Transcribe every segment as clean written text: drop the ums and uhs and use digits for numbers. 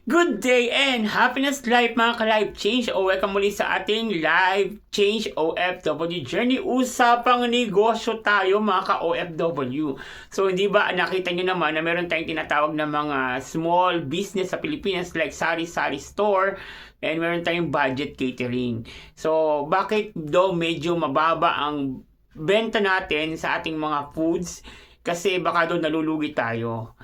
Good day and happiness life mga ka-Life Change o welcome muli sa ating Life Change OFW Journey. Usapang negosyo tayo mga ka-OFW. So hindi ba nakita nyo naman na meron tayong tinatawag na mga small business sa Pilipinas like sari-sari store and meron tayong budget catering. So bakit daw medyo mababa ang benta natin sa ating mga foods? Kasi baka daw nalulugi tayo.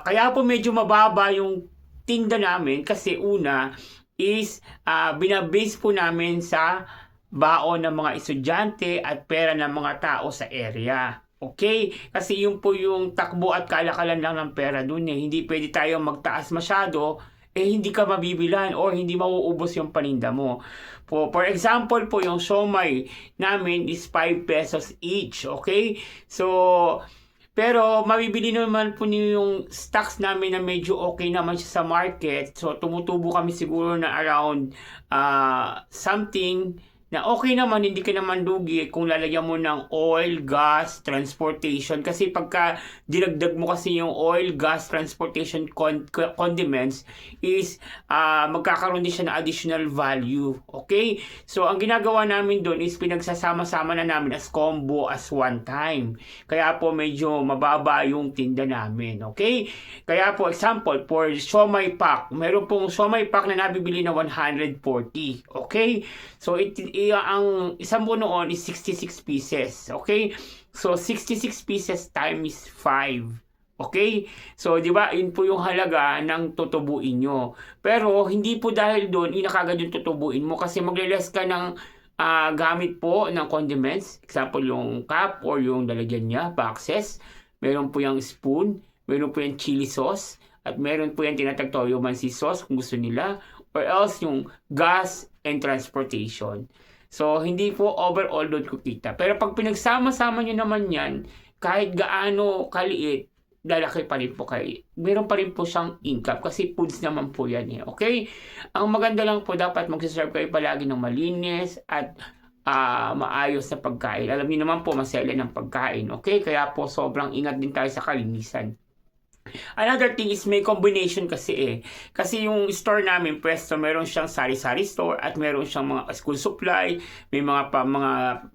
Kaya po medyo mababa yung tinda namin kasi una is binabase po namin sa baon ng mga estudyante at pera ng mga tao sa area. Okay? Kasi yun po yung takbo at kalakalan lang ng pera dun eh. Hindi pwede tayo magtaas masyado hindi ka mabibilan or hindi mauubos yung paninda mo. For example po, yung siomai namin is 5 pesos each. Okay? So, pero mabibili naman po niyo yung stocks namin na medyo okay naman siya sa market. So tumutubo kami siguro na around something na okay naman, hindi ka naman lugi kung lalagyan mo ng oil, gas, transportation. Kasi pagka dinagdag mo kasi yung oil, gas, transportation, condiments is magkakaroon din siya ng additional value. Okay? So, ang ginagawa namin doon is pinagsasama-sama na namin as combo as one time. Kaya po medyo mababa yung tinda namin. Okay? Kaya po, example, for siomai pack, meron pong siomai pack na nabibili na 140. Okay? So, ang isang buo noon is 66 pieces. Okay? So, 66 pieces times 5. Okay? So, di ba, yun po yung halaga ng tutubuin nyo. Pero, hindi po dahil doon, inakagad yung tutubuin mo kasi magle-less ka ng gamit po ng condiments. Example, yung cup or yung lalagyan niya, boxes. Meron po yung spoon. Meron po yung chili sauce. At meron po yung tinatagtoyo mansi sauce kung gusto nila. Or else yung gas and transportation. So, hindi po overall doon kukita. Pero pag pinagsama-sama nyo naman yan, kahit gaano kaliit, lalaki pa rin po kayo. Meron pa rin po siyang income kasi foods naman po yan eh. Okay? Ang maganda lang po dapat magsaserve kayo palagi ng malinis at maayos na pagkain. Alam niyo naman po, masela ng pagkain. Okay? Kaya po sobrang ingat din tayo sa kalinisan. Another thing is may combination kasi eh. Kasi yung store namin, pwesto, meron siyang sari-sari store at meron siyang mga school supply, may mga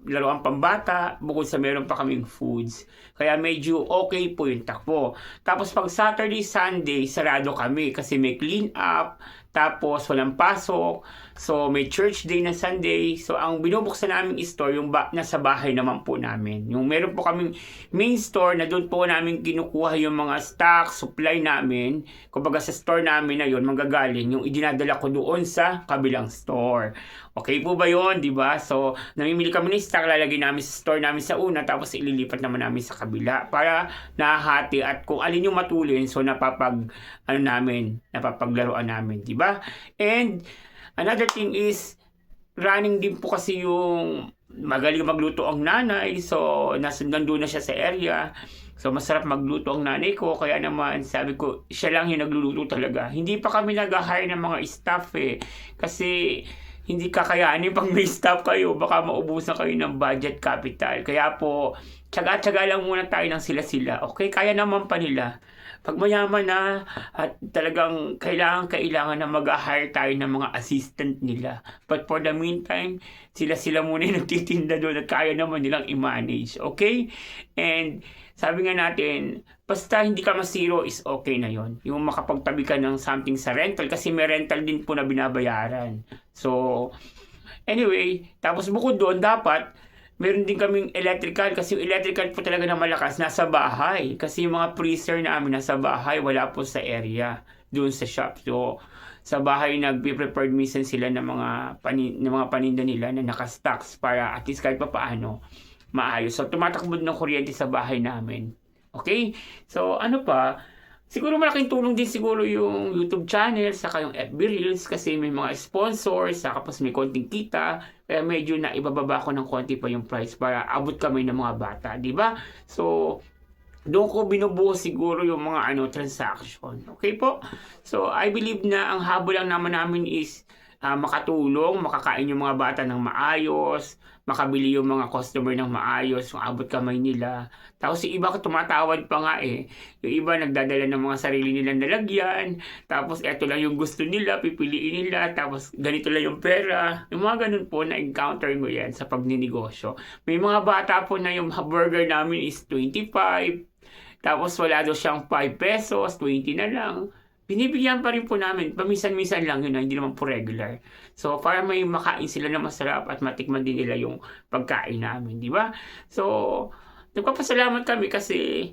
laruan pambata, bukod sa meron pa kaming foods. Kaya medyo okay po yung takbo. Tapos pag Saturday, Sunday, sarado kami kasi may clean up, tapos walang pasok. So may church day na Sunday. So ang binubuksan namin store yung nasa bahay naman po namin. Yung meron po kaming main store na doon po namin kinukuha yung mga stock, supply namin. Kumbaga sa store namin na yun, manggagaling yung idinadala ko doon sa kabilang store. Okay po ba yun, di ba? So namimili kami ng stock, lalagay namin sa store namin sa una, tapos ililipat naman namin sa kabila para nahati at kung alin yung matulin, so napapaglaruan namin, di ba? And another thing is, running din po kasi yung magaling magluto ang nanay. So, nandun na siya sa area. So, masarap magluto ang nanay ko. Kaya naman, sabi ko, siya lang yung nagluluto talaga. Hindi pa kami nag-hire ng mga staff eh. Kasi, hindi kakayanin pang may staff kayo. Baka maubusan kayo ng budget capital. Kaya po, tsaga-tsaga lang muna tayo ng sila-sila. Okay? Kaya naman pa nila. Pag mayaman na at talagang kailangan na mag-hire tayo ng mga assistant nila. But for the meantime, sila muna yung nagtitinda doon at kaya naman nilang i-manage. Okay? And sabi nga natin, basta hindi ka masiro is okay na yon. Yung makapagtabi ka ng something sa rental kasi may rental din po na binabayaran. So, anyway, tapos bukod doon, dapat meron din kaming electrical kasi yung electrical po talaga na malakas nasa bahay. Kasi yung mga freezer namin nasa bahay, wala po sa area, doon sa shop. So, sa bahay nagbe-prepared minsan sila ng mga paninda nila na naka-stocks para at least kahit pa paano maayos. So, tumatakbo ng kuryente sa bahay namin. Okay? So, ano pa? Siguro malaking tulong din siguro yung YouTube channel, saka yung FB Reels kasi may mga sponsors, saka pas may konting kita. Kaya medyo na ibababa ko ng konti pa yung price para abot kami ng mga bata, di ba? So, doon ko binubuo siguro yung mga transaction. Okay po? So, I believe na ang habol lang naman namin is makatulong, makakain yung mga bata ng maayos, makabili yung mga customer ng maayos, yung abot kamay nila. Tapos yung iba tumatawad pa nga eh. Yung iba nagdadala ng mga sarili nilang nalagyan, tapos eto lang yung gusto nila, pipiliin nila, tapos ganito lang yung pera. Yung mga ganun po, na-encounter mo yan sa pagninegosyo. May mga bata po na yung burger namin is 25, tapos wala daw siyang 5 pesos, 20 na lang. Binibigyan pa rin po namin. Paminsan-minsan lang yun, hindi naman po regular. So, para may makain sila na masarap at matikman din nila yung pagkain namin, di ba? So, nagpapasalamat kami kasi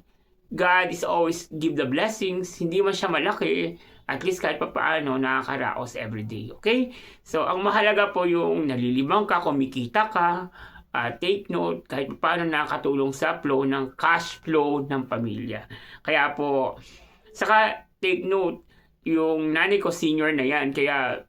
God is always give the blessings. Hindi man siya malaki. At least kahit pa paano, nakakaraos everyday. Okay? So, ang mahalaga po yung nalilibang ka, kumikita ka, take note, kahit pa paano nakakatulong sa flow ng cash flow ng pamilya. Kaya po, saka take note, yung nanay ko senior na yan, kaya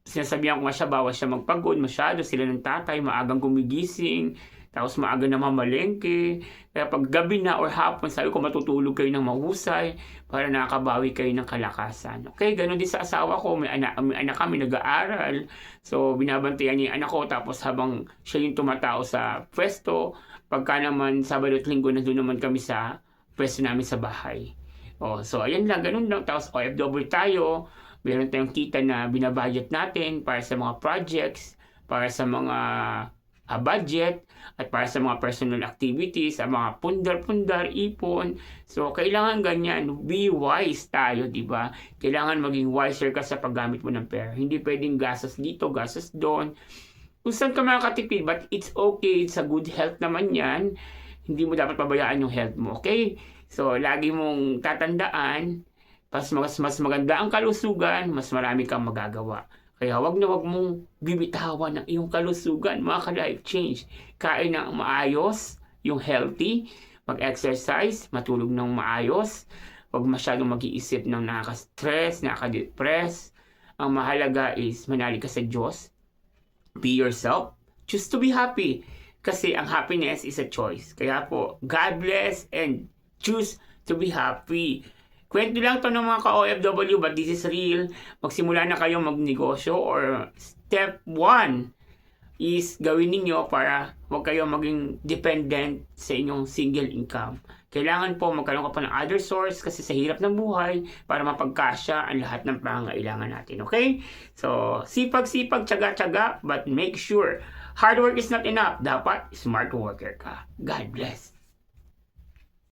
sinasabihan ko nga siya, bawal siya magpagod masyado, sila ng tatay, maagang gumigising, tapos maaga na mamalengke, kaya pag gabi na or hapon, sabi ko matutulog kayo ng mahusay, para nakakabawi kayo ng kalakasan. Okay, ganun din sa asawa ko, may anak kami nag-aaral, so binabantayan niya yung anak ko, tapos habang siya yung tumatao sa pwesto, pagka naman Sabado at Linggo, nandun naman kami sa pwesto namin sa bahay. So ayan lang, ganun lang. Tapos OFW tayo, meron tayong kita na binabudget natin para sa mga projects, para sa mga budget, at para sa mga personal activities, sa mga pundar-pundar, ipon. So kailangan ganyan, be wise tayo, di ba? Kailangan maging wiser ka sa paggamit mo ng pera. Hindi pwedeng gastos dito, gastos doon. Kung saan ka makakatipid, but it's okay, it's a good health naman yan. Hindi mo dapat pabayaan yung health mo, okay? So, lagi mong tatandaan, mas maganda ang kalusugan, mas marami kang magagawa. Kaya wag mong bibitawan ng iyong kalusugan, mga ka-life change. Kain ng maayos, yung healthy, mag-exercise, matulog ng maayos, wag masyadong mag-iisip ng nakaka-stress, nakaka-depress. Ang mahalaga is manalig ka sa Diyos, be yourself, choose to be happy. Kasi ang happiness is a choice. Kaya po, God bless and choose to be happy. Kwento lang to ng mga ka-OFW, but this is real. Magsimula na kayo magnegosyo, or step 1 is gawin ninyo para huwag kayo maging dependent sa inyong single income. Kailangan po magkaroon ka pa ng other source kasi sa hirap ng buhay para mapagkasya ang lahat ng pangangailangan natin. Okay? So, sipag-sipag, tsaga-tsaga, but make sure hard work is not enough. Dapat smart worker ka. God bless.